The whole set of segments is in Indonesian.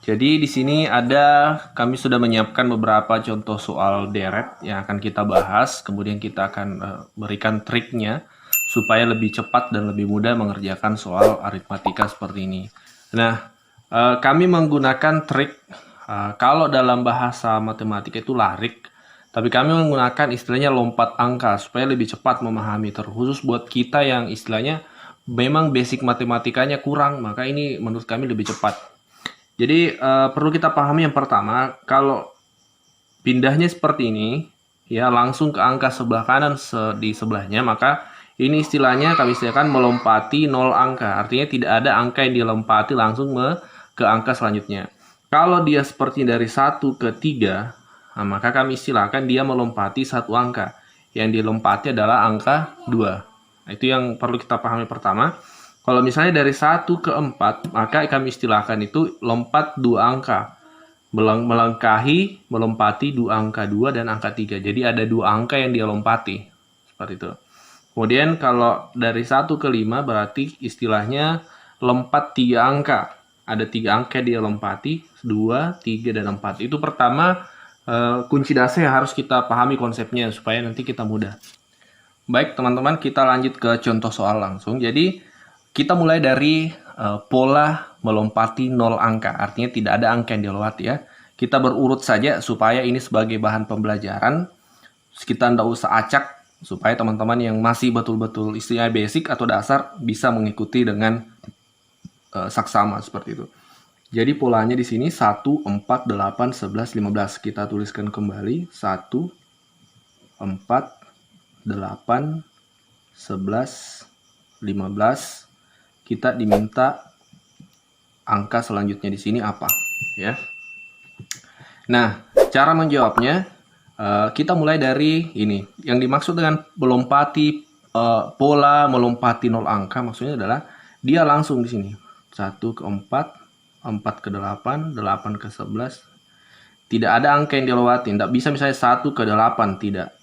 Jadi di sini kami sudah menyiapkan beberapa contoh soal deret yang akan kita bahas. Kemudian kita akan berikan triknya supaya lebih cepat dan lebih mudah mengerjakan soal aritmatika seperti ini. Nah, kami menggunakan trik kalau dalam bahasa matematika itu larik, tapi kami menggunakan istilahnya lompat angka supaya lebih cepat memahami. Terkhusus buat kita yang istilahnya memang basic matematikanya kurang, maka ini menurut kami lebih cepat. Jadi perlu kita pahami yang pertama, kalau pindahnya seperti ini, ya langsung ke angka sebelah kanan di sebelahnya, maka ini istilahnya kami istilahkan melompati 0 angka. Artinya tidak ada angka yang dilompati langsung ke angka selanjutnya. Kalau dia seperti dari 1 ke 3, nah, maka kami istilahkan dia melompati 1 angka. Yang dilompati adalah angka 2. Nah, itu yang perlu kita pahami pertama. Kalau misalnya dari 1 ke 4, maka kami istilahkan itu lompat 2 angka. Melompati 2 angka 2 dan angka 3. Jadi ada 2 angka yang dia lompati. Seperti itu. Kemudian kalau dari 1 ke 5 berarti istilahnya lompat 3 angka. Ada 3 angka yang dia lompati, 2, 3, dan 4. Itu pertama kunci dasar yang harus kita pahami konsepnya supaya nanti kita mudah. Baik teman-teman, kita lanjut ke contoh soal langsung. Jadi kita mulai dari pola melompati 0 angka, artinya tidak ada angka yang dilewati ya. Kita berurut saja supaya ini sebagai bahan pembelajaran. Kita tidak usah acak supaya teman-teman yang masih betul-betul istilahnya basic atau dasar bisa mengikuti dengan saksama seperti itu. Jadi polanya di sini 1, 4, 8, 11, 15. Kita tuliskan kembali 1, 4, 8, 11, 15. Kita diminta angka selanjutnya di sini apa, ya. Nah, cara menjawabnya kita mulai dari ini. Yang dimaksud dengan melompati pola melompati 0 angka maksudnya adalah dia langsung di sini. 1 ke 4, 4 ke 8, 8 ke 11. Tidak ada angka yang dilewati. Tidak bisa misalnya 1 ke 8, tidak.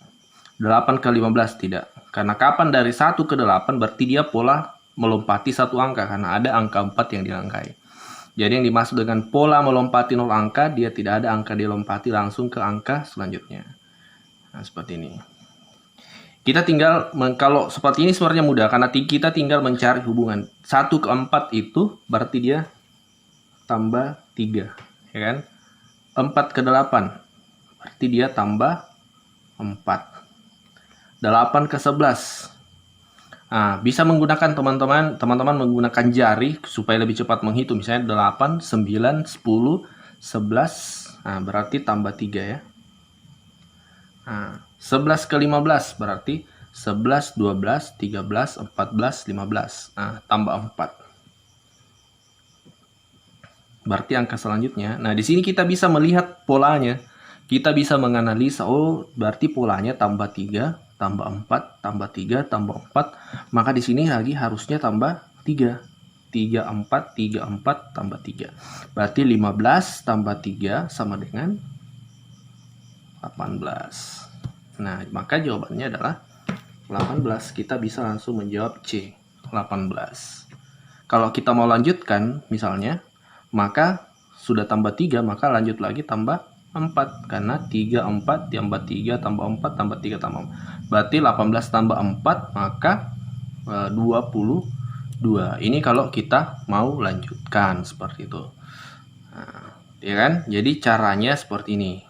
8 ke 15, tidak. Karena kapan dari 1 ke 8 berarti dia pola melompati 1 angka karena ada angka 4 yang dilangkai. Jadi yang dimaksud dengan pola melompati 0 angka, dia tidak ada angka dilompati langsung ke angka selanjutnya. Nah, seperti ini. Kita tinggal, kalau seperti ini sebenarnya mudah karena kita tinggal mencari hubungan. 1 ke 4 itu berarti dia tambah 3, ya kan? 4 ke 8 berarti dia tambah 4. 8 ke 11. Nah, bisa menggunakan teman-teman menggunakan jari supaya lebih cepat menghitung. Misalnya 8, 9, 10, 11. Nah, berarti tambah 3 ya. Nah, 11 ke 15 berarti 11, 12, 13, 14, 15. Nah, tambah 4. Berarti angka selanjutnya. Nah, di sini kita bisa melihat polanya. Kita bisa menganalisa, oh berarti polanya tambah 3, tambah 4, tambah 3, tambah 4. Maka di sini lagi harusnya tambah 3. 3, 4, 3, 4, tambah 3. Berarti 15 tambah 3 sama dengan 18. Nah, maka jawabannya adalah 18. Kita bisa langsung menjawab C, 18. Kalau kita mau lanjutkan misalnya, maka sudah tambah 3, maka lanjut lagi tambah 4. Karena 3, 4, tambah 3, tambah 4, tambah 3, tambah 4. Berarti 18 tambah 4, maka 22. Ini kalau kita mau lanjutkan seperti itu. Nah, ya kan? Jadi caranya seperti ini.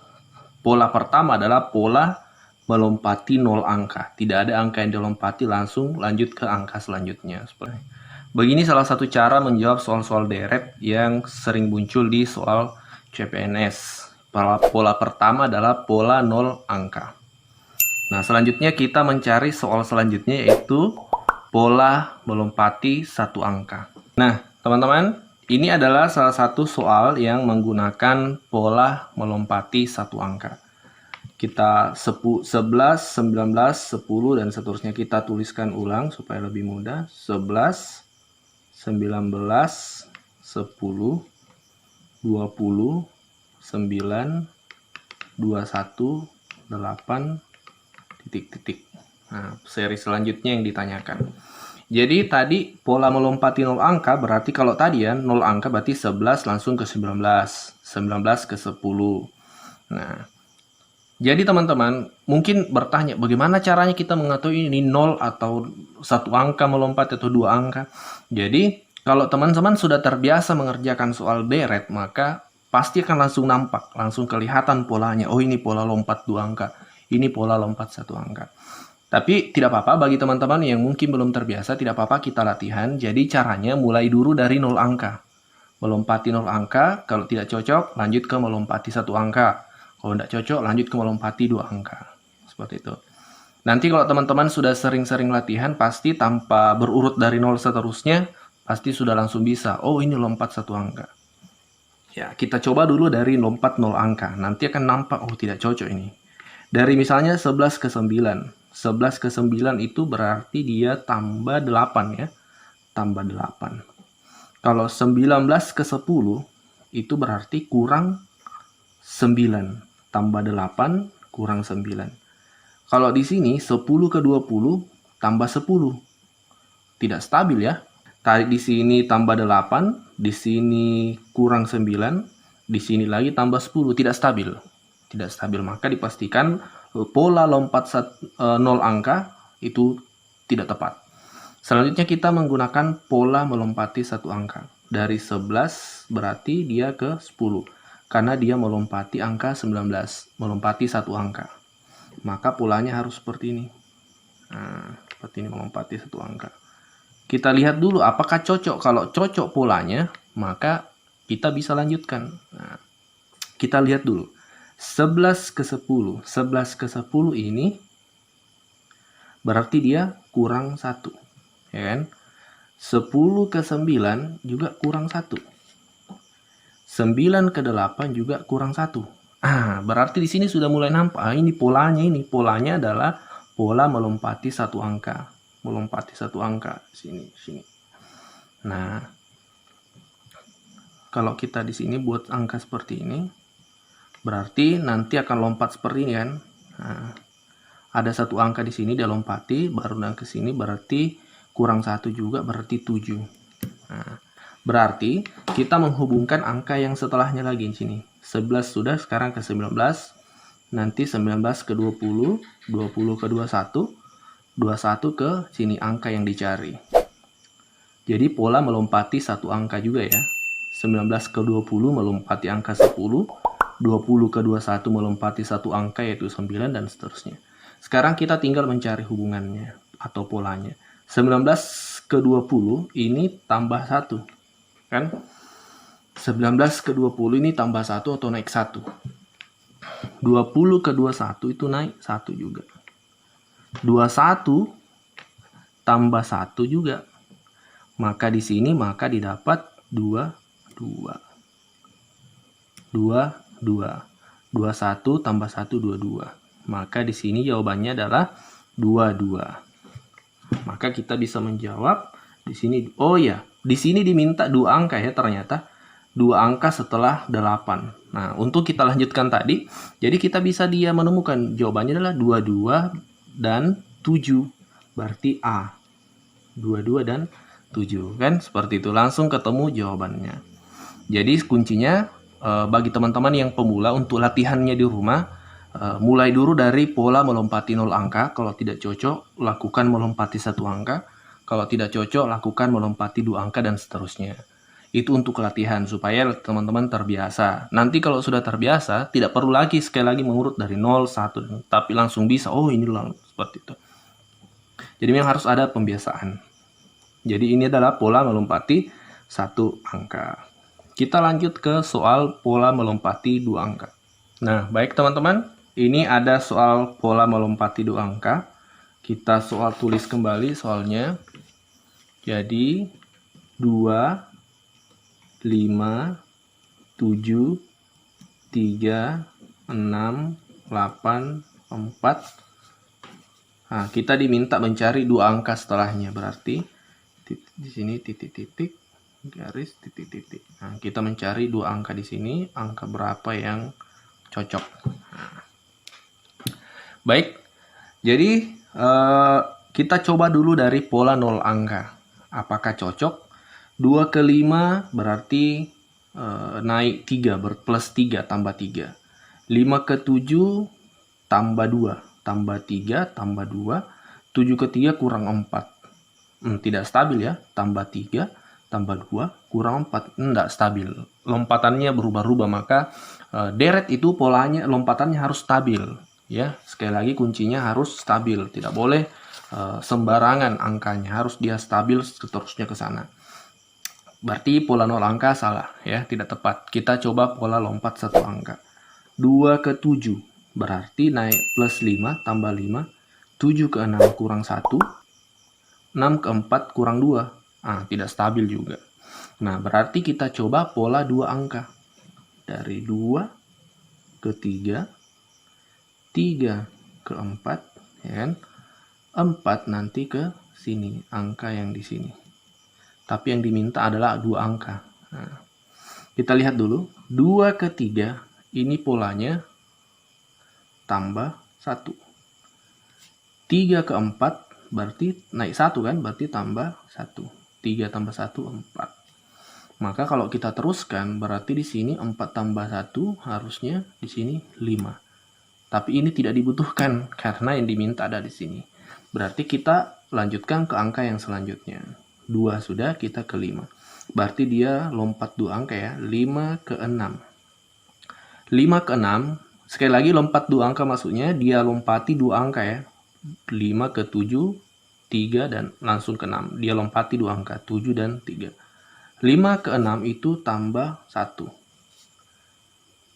Pola pertama adalah pola melompati 0 angka. Tidak ada angka yang dilompati, langsung lanjut ke angka selanjutnya. Begini salah satu cara menjawab soal-soal deret yang sering muncul di soal CPNS. Pola pertama adalah pola 0 angka. Nah, selanjutnya kita mencari soal selanjutnya yaitu pola melompati 1 angka. Nah, teman-teman, ini adalah salah satu soal yang menggunakan pola melompati 1 angka. Kita 11, 19, 10, dan seterusnya kita tuliskan ulang supaya lebih mudah. 11, 19, 10, 20, 9, 21, 8, titik-titik. Nah, seri selanjutnya yang ditanyakan. Jadi tadi pola melompati 0 angka berarti kalau tadi ya 0 angka berarti 11 langsung ke 19, 19 ke 10. Nah, jadi teman-teman mungkin bertanya bagaimana caranya kita mengetahui ini 0 atau satu angka melompat atau 2 angka. Jadi kalau teman-teman sudah terbiasa mengerjakan soal beret maka pasti akan langsung nampak, langsung kelihatan polanya. Oh, ini pola lompat 2 angka, ini pola lompat 1 angka. Tapi tidak apa-apa bagi teman-teman yang mungkin belum terbiasa, tidak apa-apa kita latihan. Jadi caranya mulai dulu dari 0 angka. Melompati 0 angka, kalau tidak cocok lanjut ke melompati 1 angka. Kalau tidak cocok lanjut ke melompati 2 angka. Seperti itu. Nanti kalau teman-teman sudah sering-sering latihan, pasti tanpa berurut dari 0 seterusnya, pasti sudah langsung bisa. Oh, ini lompat 1 angka. Ya, kita coba dulu dari lompat 0 angka. Nanti akan nampak, oh tidak cocok ini. Dari misalnya 11 ke 9. 11 ke 9 itu berarti dia tambah 8 ya. Tambah 8. Kalau 19 ke 10 itu berarti kurang 9. Tambah 8 kurang 9. Kalau di sini 10 ke 20 tambah 10. Tidak stabil ya. Tadi di sini tambah 8, di sini kurang 9, di sini lagi tambah 10. Tidak stabil. Tidak stabil, maka dipastikan pola lompat 0 angka itu tidak tepat. Selanjutnya kita menggunakan pola melompati 1 angka. Dari 11 berarti dia ke 10. Karena dia melompati angka 19. Melompati 1 angka. Maka polanya harus seperti ini. Nah, seperti ini melompati 1 angka. Kita lihat dulu apakah cocok. Kalau cocok polanya, maka kita bisa lanjutkan. Nah, kita lihat dulu. 11 ke 10. 11 ke 10 ini berarti dia kurang 1. Ya kan? 10 ke 9 juga kurang 1. 9 ke 8 juga kurang 1. Berarti di sini sudah mulai nampak. Ini polanya ini. Polanya adalah pola melompati 1 angka. Melompati 1 angka. Sini. Nah, kalau kita di sini buat angka seperti ini, berarti nanti akan lompat seperti ini kan. Nah, ada 1 angka di sini dia lompati, baru ke sini berarti kurang 1 juga berarti 7. Nah, berarti kita menghubungkan angka yang setelahnya lagi di sini. 11 sudah, sekarang ke 19. Nanti 19 ke 20, 20 ke 21, 21 ke sini angka yang dicari. Jadi pola melompati 1 angka juga ya. 19 ke 20 melompati angka 10. 20 ke 21 melompati 1 angka yaitu 9 dan seterusnya. Sekarang kita tinggal mencari hubungannya atau polanya. 19 ke 20 ini tambah 1. Kan? 19 ke 20 ini tambah 1 atau naik 1. 20 ke 21 itu naik 1 juga. 21 tambah 1 juga. Maka di sini maka didapat 2. 21 tambah 1 22. Maka di sini jawabannya adalah 22. Maka kita bisa menjawab di sini. Oh ya, di sini diminta 2 angka ya ternyata. 2 angka setelah 8. Nah, untuk kita lanjutkan tadi, jadi kita bisa dia menemukan jawabannya adalah 22 dan 7. Berarti A. 22 dan 7 kan? Seperti itu, langsung ketemu jawabannya. Jadi kuncinya bagi teman-teman yang pemula untuk latihannya di rumah, mulai dulu dari pola melompati 0 angka. Kalau tidak cocok, lakukan melompati 1 angka. Kalau tidak cocok, lakukan melompati 2 angka dan seterusnya. Itu untuk latihan supaya teman-teman terbiasa. Nanti kalau sudah terbiasa, tidak perlu lagi sekali lagi mengurut dari 0, 1, tapi langsung bisa. Oh, ini seperti itu. Jadi memang harus ada pembiasaan. Jadi ini adalah pola melompati 1 angka. Kita lanjut ke soal pola melompati 2 angka. Nah, baik teman-teman, ini ada soal pola melompati 2 angka. Kita soal tulis kembali soalnya. Jadi 2, 5, 7, 3, 6, 8, 4. Nah, kita diminta mencari 2 angka setelahnya. Berarti di sini titik-titik, garis titik-titik. Nah, kita mencari 2 angka di sini. Angka berapa yang cocok? Nah. Baik, jadi Kita coba dulu dari pola 0 angka. Apakah cocok? 2 ke 5 berarti naik 3, plus 3 tambah 3. 5 ke 7 tambah 2, tambah 3, tambah 2. 7 ke 3 kurang 4. Tidak stabil ya, tambah 3, tambah 2, kurang 4. Tidak stabil. Lompatannya berubah-ubah, maka deret itu polanya, lompatannya harus stabil. Ya, sekali lagi kuncinya harus stabil. Tidak boleh sembarangan angkanya, harus dia stabil seterusnya ke sana. Berarti pola 0 angka salah ya, tidak tepat. Kita coba pola lompat 1 angka. 2 ke 7 berarti naik plus 5 tambah 5. 7 ke 6 kurang 1. 6 ke 4 kurang 2. Tidak stabil juga. Nah, berarti kita coba pola 2 angka. Dari 2 ke 3. 3 ke 4. Ya kan? 4 nanti ke sini. Angka yang di sini. Tapi yang diminta adalah 2 angka. Nah, kita lihat dulu. 2 ke 3. Ini polanya tambah 1. 3 ke 4 berarti naik 1 kan? Berarti tambah 1. 3 tambah 1, 4. Maka kalau kita teruskan berarti di sini 4 tambah 1 harusnya di sini 5. Tapi ini tidak dibutuhkan karena yang diminta ada di sini. Berarti kita lanjutkan ke angka yang selanjutnya. 2 sudah, kita ke 5. Berarti dia lompat 2 angka ya. 5 ke 6. 5 ke 6. Sekali lagi lompat 2 angka maksudnya dia lompati 2 angka ya. 5 ke 7, 3 dan langsung ke 6. Dia lompati 2 angka, 7 dan 3. 5 ke 6 itu tambah 1.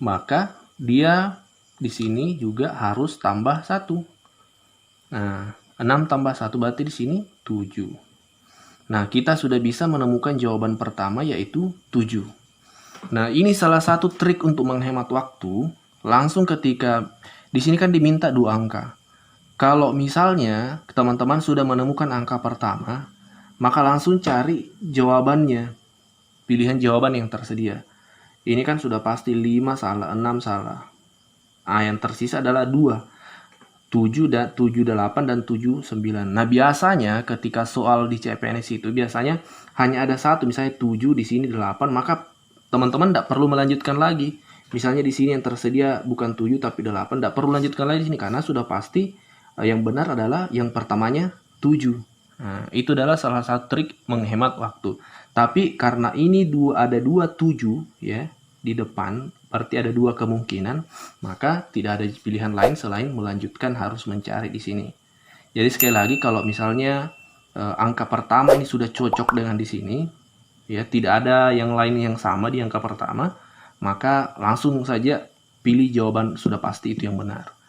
Maka dia di sini juga harus tambah 1. Nah, 6 tambah 1 berarti di sini 7. Nah, kita sudah bisa menemukan jawaban pertama yaitu 7. Nah, ini salah satu trik untuk menghemat waktu. Langsung ketika di sini kan diminta 2 angka. Kalau misalnya teman-teman sudah menemukan angka pertama, maka langsung cari jawabannya. Pilihan jawaban yang tersedia. Ini kan sudah pasti 5 salah, 6 salah. Yang tersisa adalah 2. 7 dan 78 dan 79. Nah, biasanya ketika soal di CPNS itu biasanya hanya ada satu, misalnya 7 di sini 8, maka teman-teman tidak perlu melanjutkan lagi. Misalnya di sini yang tersedia bukan 7 tapi 8, tidak perlu lanjutkan lagi di sini karena sudah pasti yang benar adalah yang pertamanya 7. Nah, itu adalah salah satu trik menghemat waktu. Tapi karena ini ada 2 7 ya di depan, berarti ada 2 kemungkinan, maka tidak ada pilihan lain selain melanjutkan harus mencari di sini. Jadi sekali lagi kalau misalnya angka pertama ini sudah cocok dengan di sini, ya tidak ada yang lain yang sama di angka pertama, maka langsung saja pilih jawaban sudah pasti itu yang benar.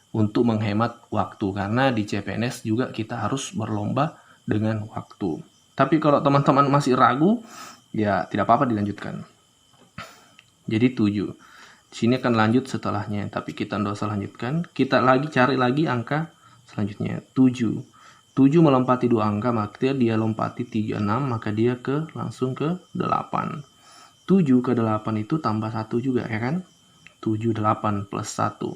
Untuk menghemat waktu, karena di CPNS juga kita harus berlomba dengan waktu. Tapi kalau teman-teman masih ragu, ya tidak apa-apa dilanjutkan. Jadi 7. Di sini akan lanjut setelahnya, tapi kita tidak usah lanjutkan. Kita cari lagi angka selanjutnya. 7. 7 melompati 2 angka, maka dia lompati 3, 6, maka dia langsung ke 8. 7 ke 8 itu tambah 1 juga ya kan? 7, 8 plus 1.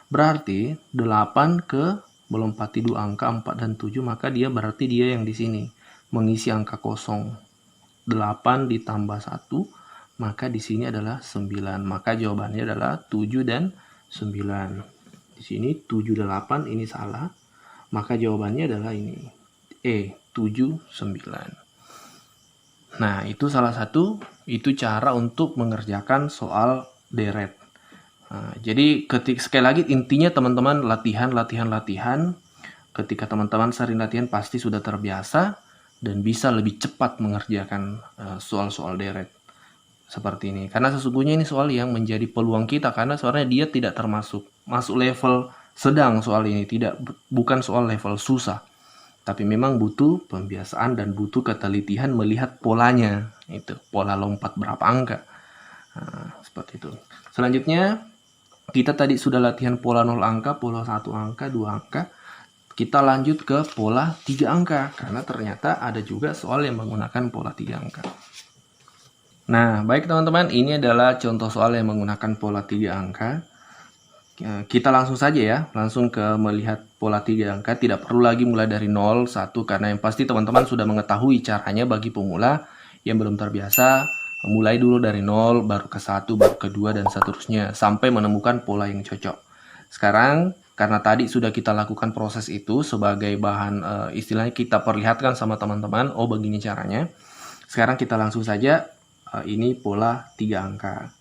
Berarti 8 ke melompati 2 angka, 4 dan 7, maka berarti dia yang di sini mengisi angka kosong. 8 ditambah 1, maka di sini adalah 9. Maka jawabannya adalah 7 dan 9. Di sini 7, 8 ini salah. Maka jawabannya adalah ini. 7, 9. Nah, itu salah satu, itu cara untuk mengerjakan soal deret. Nah, jadi sekali lagi intinya teman-teman latihan. Ketika teman-teman sering latihan pasti sudah terbiasa dan bisa lebih cepat mengerjakan soal-soal deret seperti ini. Karena sesungguhnya ini soal yang menjadi peluang kita, karena soalnya dia tidak masuk level sedang soal ini, bukan soal level susah. Tapi memang butuh pembiasaan dan butuh ketelitian melihat polanya, itu pola lompat berapa angka. Nah, seperti itu. Selanjutnya kita tadi sudah latihan pola 0 angka, pola 1 angka, 2 angka. Kita lanjut ke pola 3 angka karena ternyata ada juga soal yang menggunakan pola 3 angka. Nah, baik teman-teman, ini adalah contoh soal yang menggunakan pola 3 angka. Kita langsung saja ya, langsung ke melihat pola 3 angka. Tidak perlu lagi mulai dari 0, 1, karena yang pasti teman-teman sudah mengetahui caranya bagi pemula yang belum terbiasa. Mulai dulu dari 0, baru ke 1, baru ke 2, dan seterusnya, sampai menemukan pola yang cocok. Sekarang, karena tadi sudah kita lakukan proses itu sebagai bahan, istilahnya kita perlihatkan sama teman-teman, oh begini caranya. Sekarang kita langsung saja, ini pola 3 angka.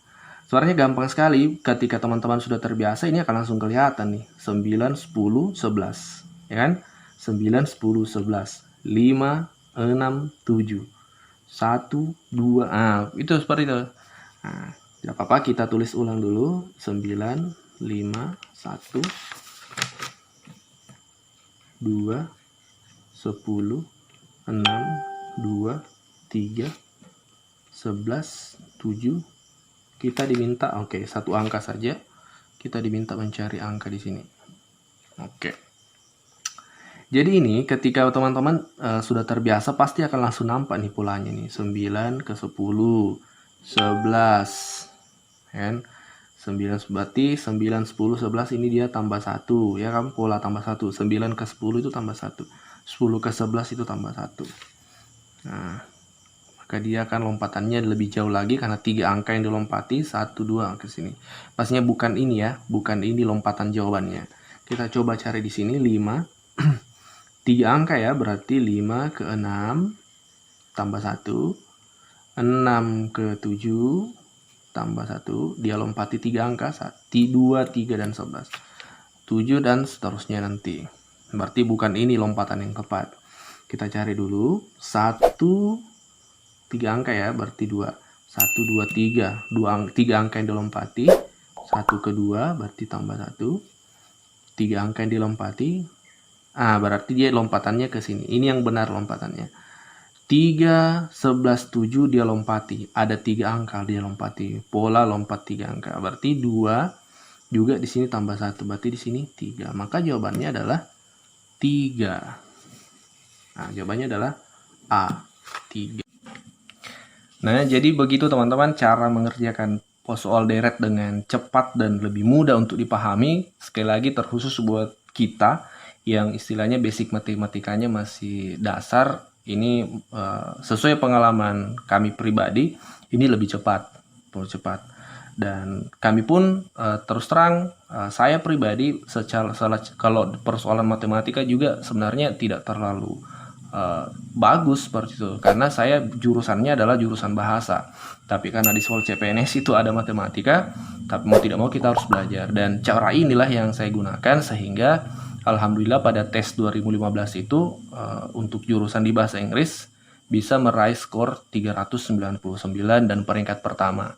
Suaranya gampang sekali, ketika teman-teman sudah terbiasa ini akan langsung kelihatan nih. 9, 10, 11, ya kan? 9, 10, 11, 5, 6, 7, 1, 2, itu seperti itu. Nah, tidak apa-apa, kita tulis ulang dulu. 9, 5, 1, 2, 10, 6, 2, 3, 11, 7. Kita diminta, satu angka saja. Kita diminta mencari angka di sini. Jadi ini ketika teman-teman sudah terbiasa pasti akan langsung nampak nih polanya nih. 9 ke 10, 11. Kan? 9 berarti 9, 10, 11 ini dia tambah 1, ya kan? Pola tambah 1. 9 ke 10 itu tambah 1. 10 ke 11 itu tambah 1. Nah, maka dia akan lompatannya lebih jauh lagi karena 3 angka yang dilompati, 1, 2 ke sini. Pastinya bukan ini ya, bukan ini lompatan jawabannya. Kita coba cari di sini 5. 3 angka ya, berarti 5 ke 6 tambah 1, 6 ke 7 tambah 1, dia lompati 3 angka, 2, 3, dan 11. 7 dan seterusnya nanti. Berarti bukan ini lompatan yang tepat. Kita cari dulu 1, 3 angka ya, berarti 2. 1, 2, 3. 3 angka yang dilompati. 1 ke 2, berarti tambah 1. 3 angka yang dilompati. Berarti dia lompatannya ke sini. Ini yang benar lompatannya. 3, 11, 7 dia lompati. Ada 3 angka dia lompati. Pola lompat 3 angka. Berarti 2 juga di sini tambah 1. Berarti di sini 3. Maka jawabannya adalah 3. Jawabannya adalah A, 3. Nah, jadi begitu teman-teman cara mengerjakan soal deret dengan cepat dan lebih mudah untuk dipahami. Sekali lagi terkhusus buat kita yang istilahnya basic matematikanya masih dasar. Ini sesuai pengalaman kami pribadi, ini lebih cepat. Dan kami pun terus terang, saya pribadi kalau persoalan matematika juga sebenarnya tidak terlalu bagus seperti itu, karena saya jurusannya adalah jurusan bahasa, tapi karena di soal CPNS itu ada matematika, tapi mau tidak mau kita harus belajar, dan cara inilah yang saya gunakan sehingga alhamdulillah pada tes 2015 itu untuk jurusan di bahasa Inggris bisa meraih skor 399 dan peringkat pertama.